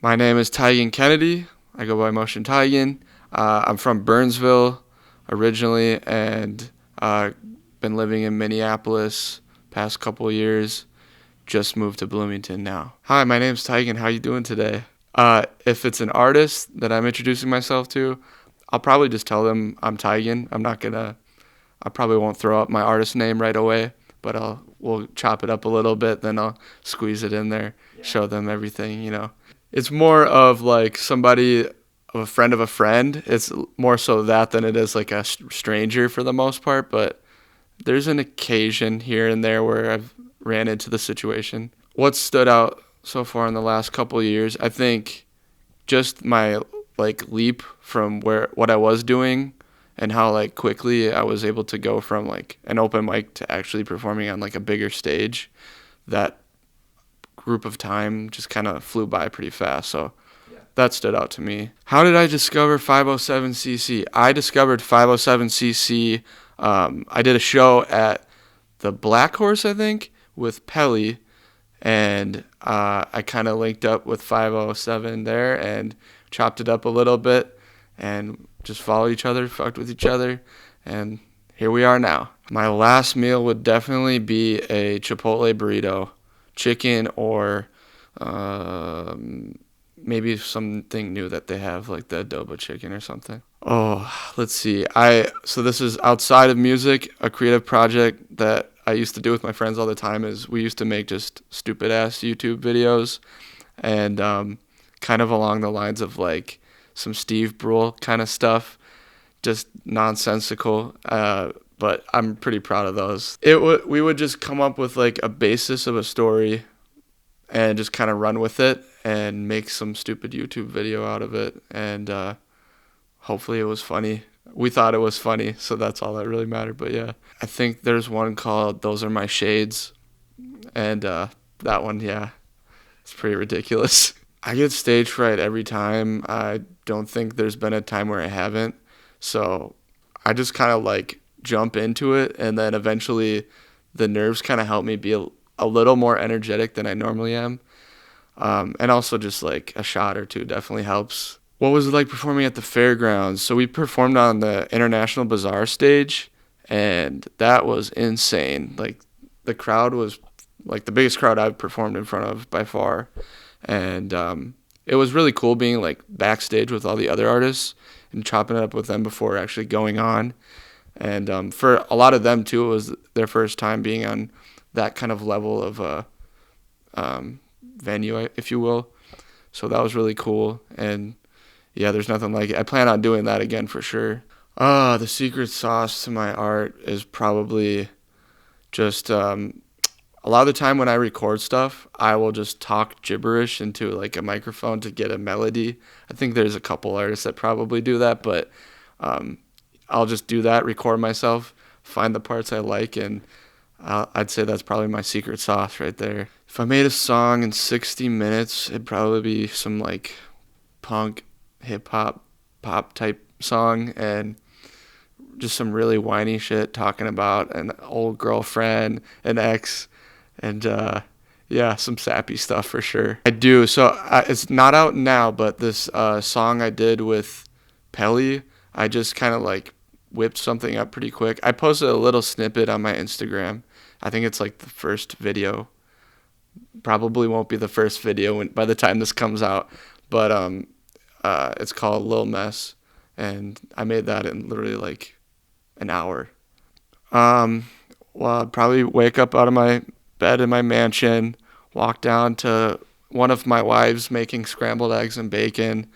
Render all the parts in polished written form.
My name is Tiegen Kennedy. I go by Motion Tiegen. I'm from Burnsville originally, and been living in Minneapolis past couple years. Just moved to Bloomington now. Hi, my name's Tiegen. How you doing today? If it's an artist that I'm introducing myself to, I'll probably just tell them I'm Tiegen. I probably won't throw up my artist name right away, but we'll chop it up a little bit, then I'll squeeze it in there, show them everything. It's more of like somebody of a friend of a friend. It's more so that than it is like a stranger for the most part, but there's an occasion here and there where I've ran into the situation. What stood out so far in the last couple of years, I think just my like leap from where what I was doing and how like quickly I was able to go from like an open mic to actually performing on like a bigger stage. That group of time just kind of flew by pretty fast. So that stood out to me. How did I discover 507cc? I discovered 507cc. I did a show at the Black Horse, I think, with Pelly, and I kind of linked up with 507 there and chopped it up a little bit and just followed each other, fucked with each other, and here we are now. My last meal would definitely be a Chipotle burrito, chicken or maybe something new that they have, like the adobo chicken or something. Oh, let's see. So this is outside of music, a creative project that I used to do with my friends all the time is we used to make just stupid ass YouTube videos and kind of along the lines of like some Steve Brule kind of stuff, just nonsensical. But I'm pretty proud of those. We would just come up with like a basis of a story and just kind of run with it and make some stupid YouTube video out of it. And hopefully it was funny. We thought it was funny, so that's all that really mattered. But yeah, I think there's one called "Those Are My Shades," and that one, yeah, it's pretty ridiculous. I get stage fright every time. I don't think there's been a time where I haven't. So I just kind of like jump into it, and then eventually the nerves kind of help me be a little more energetic than I normally am. And also just like a shot or two definitely helps. What was it like performing at the fairgrounds? So we performed on the International Bazaar stage, and that was insane. Like the crowd was like the biggest crowd I've performed in front of by far, and it was really cool being like backstage with all the other artists and chopping it up with them before actually going on. And for a lot of them too, it was their first time being on that kind of level of venue, if you will. So that was really cool. And yeah, there's nothing like it. I plan on doing that again for sure. The secret sauce to my art is probably just a lot of the time when I record stuff, I will just talk gibberish into like a microphone to get a melody. I think there's a couple artists that probably do that, but um, I'll just do that, record myself, find the parts I like, and I'd say that's probably my secret sauce right there. If I made a song in 60 minutes, it'd probably be some like punk, hip hop, pop type song, and just some really whiny shit talking about an old girlfriend, an ex, and yeah, some sappy stuff for sure. I do. So it's not out now, but this song I did with Pelly, I just kind of like whipped something up pretty quick. I posted a little snippet on my Instagram. I think it's like the first video. Probably won't be the first video by the time this comes out, but it's called Lil Mess, and I made that in literally like an hour. Um, well, I'd probably wake up out of my bed in my mansion, walk down to one of my wives making scrambled eggs and bacon,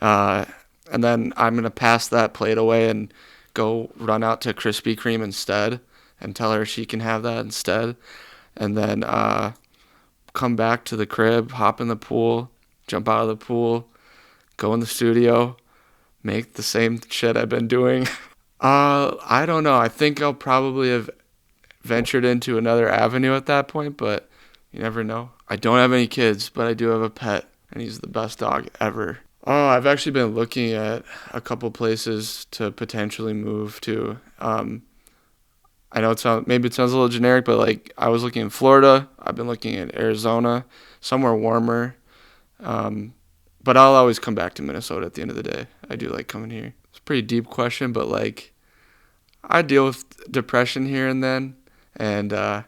uh, and then I'm gonna pass that plate away and go run out to Krispy Kreme instead and tell her she can have that instead, and then come back to the crib, hop in the pool, jump out of the pool, go in the studio, make the same shit I've been doing. I don't know. I think I'll probably have ventured into another avenue at that point, but you never know. I don't have any kids, but I do have a pet, and he's the best dog ever. Oh, I've actually been looking at a couple places to potentially move to. I know maybe it sounds a little generic, but like I was looking in Florida. I've been looking at Arizona, somewhere warmer. But I'll always come back to Minnesota at the end of the day. I do like coming here. It's a pretty deep question, but like I deal with depression here and then, and that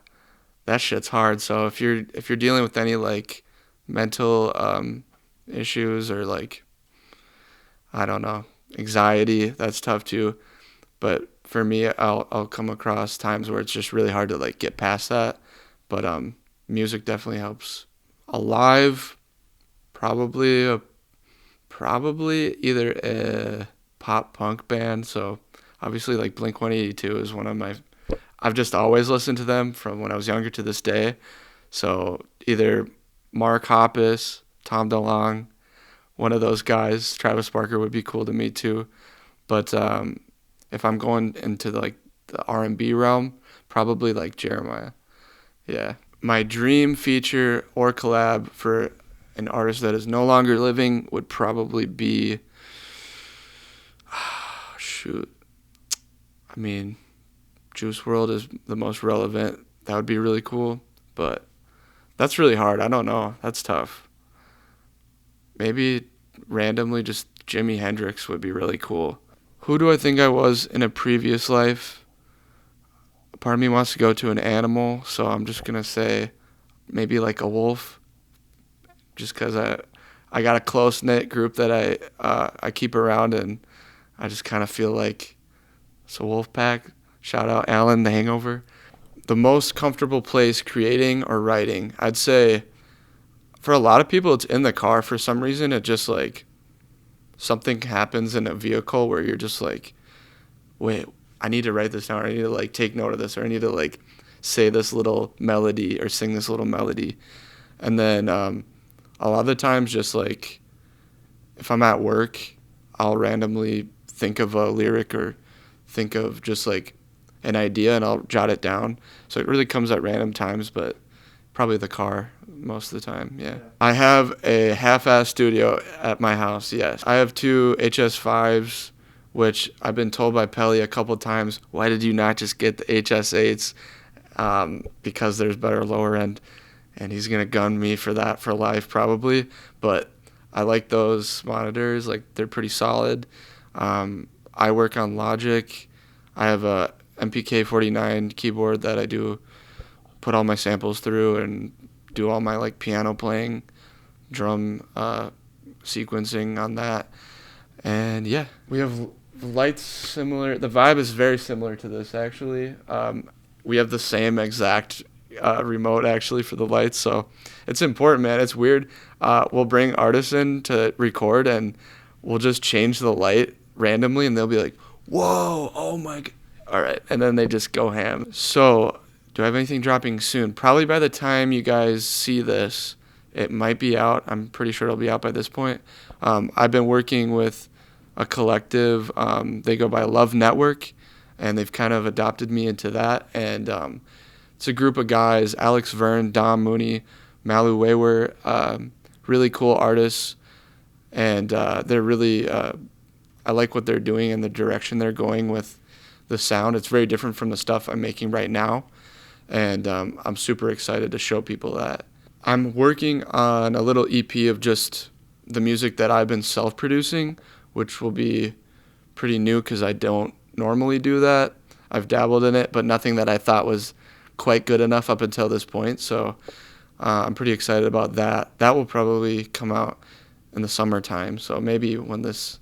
shit's hard. So if you're dealing with any like mental issues or like I don't know anxiety, that's tough too. But for me, I'll come across times where it's just really hard to like get past that. But music definitely helps. Alive, probably either a pop punk band. So obviously like Blink 182 is one of my. I've just always listened to them from when I was younger to this day. So either Mark Hoppus, Tom DeLonge, one of those guys. Travis Barker would be cool to meet too. But if I'm going into like the R&B realm, probably like Jeremiah. Yeah. My dream feature or collab for an artist that is no longer living would probably be, shoot. I mean, Juice WRLD is the most relevant. That would be really cool, but that's really hard. I don't know. That's tough. Maybe randomly just Jimi Hendrix would be really cool. Who do I think I was in a previous life? Part of me wants to go to an animal, so I'm just going to say maybe like a wolf, just because I got a close-knit group that I keep around, and I just kind of feel like it's a wolf pack. Shout out Alan, The Hangover. The most comfortable place creating or writing, I'd say for a lot of people it's in the car. For some reason it just like something happens in a vehicle where you're just like, wait, I need to write this down, or I need to like take note of this, or I need to like say this little melody or sing this little melody. And then a lot of the times just like if I'm at work, I'll randomly think of a lyric or think of just like an idea and I'll jot it down. So it really comes at random times, but probably the car most of the time, yeah. I have a half-ass studio at my house, yes. I have two HS5s, which I've been told by Pelly a couple times, why did you not just get the HS8s? Because there's better lower end, and he's going to gun me for that for life probably. But I like those monitors, like they're pretty solid. I work on Logic. I have a MPK49 keyboard that I do put all my samples through and do all my like piano playing, drum sequencing on that. And yeah, we have lights similar. The vibe is very similar to this actually. We have the same exact remote actually for the lights, so it's important, man. It's weird. We'll bring artists in to record and we'll just change the light randomly and they'll be like, whoa, oh my god. All right, and then they just go ham. So do I have anything dropping soon? Probably by the time you guys see this, it might be out. I'm pretty sure it'll be out by this point. I've been working with a collective. They go by Love Network, and they've kind of adopted me into that. And it's a group of guys, Alex Verne, Dom Mooney, Malu Wayward, really cool artists. And they're really, I like what they're doing and the direction they're going with the sound. It's very different from the stuff I'm making right now. And I'm super excited to show people that. I'm working on a little EP of just the music that I've been self-producing, which will be pretty new because I don't normally do that. I've dabbled in it, but nothing that I thought was quite good enough up until this point. So I'm pretty excited about that. That will probably come out in the summertime. So maybe when this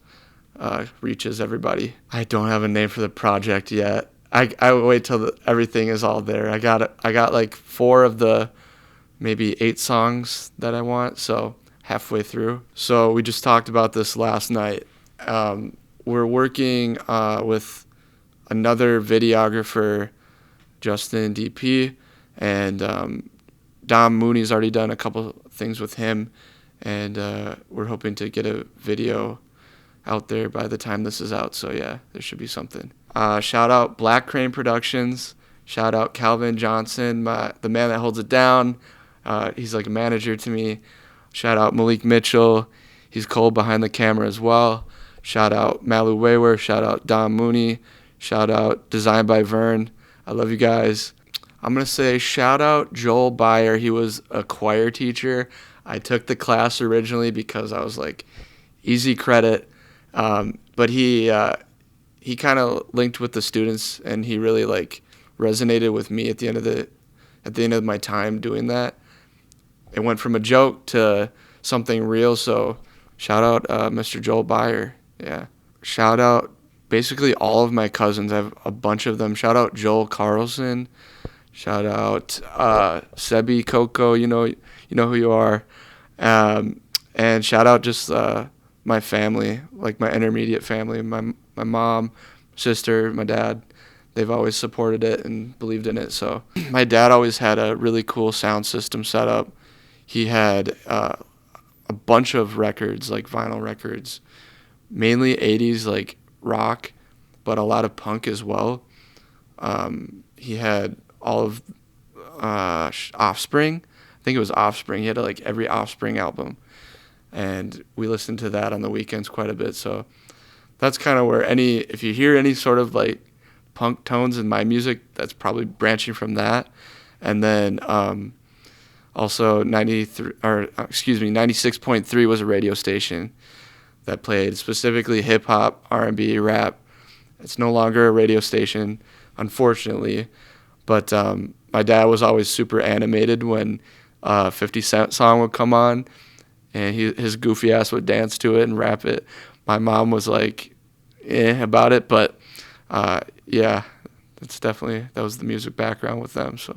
reaches everybody. I don't have a name for the project yet. I wait till everything is all there. I got like 4 of the maybe 8 songs that I want, so halfway through. So we just talked about this last night. We're working with another videographer, Justin DP, and Dom Mooney's already done a couple things with him, and we're hoping to get a video out there by the time this is out. So yeah, there should be something. Shout out Black Crane Productions. Shout out Calvin Johnson, the man that holds it down. He's like a manager to me. Shout out Malik Mitchell. He's cold behind the camera as well. Shout out Malu Wayward. Shout out Dom Mooney. Shout out Designed by Vern. I love you guys. I'm going to say shout out Joel Byer. He was a choir teacher. I took the class originally because I was like, easy credit. But he kind of linked with the students, and he really like resonated with me at the end of my time doing that. It went from a joke to something real. So shout out Mr. Joel Byer. Yeah. Shout out basically all of my cousins. I have a bunch of them. Shout out Joel Carlson. Shout out Sebi Coco. You know who you are. And shout out just my family, like my intermediate family, my mom, sister, my dad. They've always supported it and believed in it. So my dad always had a really cool sound system set up. He had a bunch of records, like vinyl records, mainly 80s like rock, but a lot of punk as well. He had all of Offspring. I think it was Offspring. He had like every Offspring album. And we listened to that on the weekends quite a bit. So that's kind of where if you hear any sort of like punk tones in my music, that's probably branching from that. And then also 96.3 was a radio station that played specifically hip hop, R&B, rap. It's no longer a radio station, unfortunately. But my dad was always super animated when 50 Cent song would come on, and his goofy ass would dance to it and rap it. My mom was like, about it, but yeah, that was the music background with them. So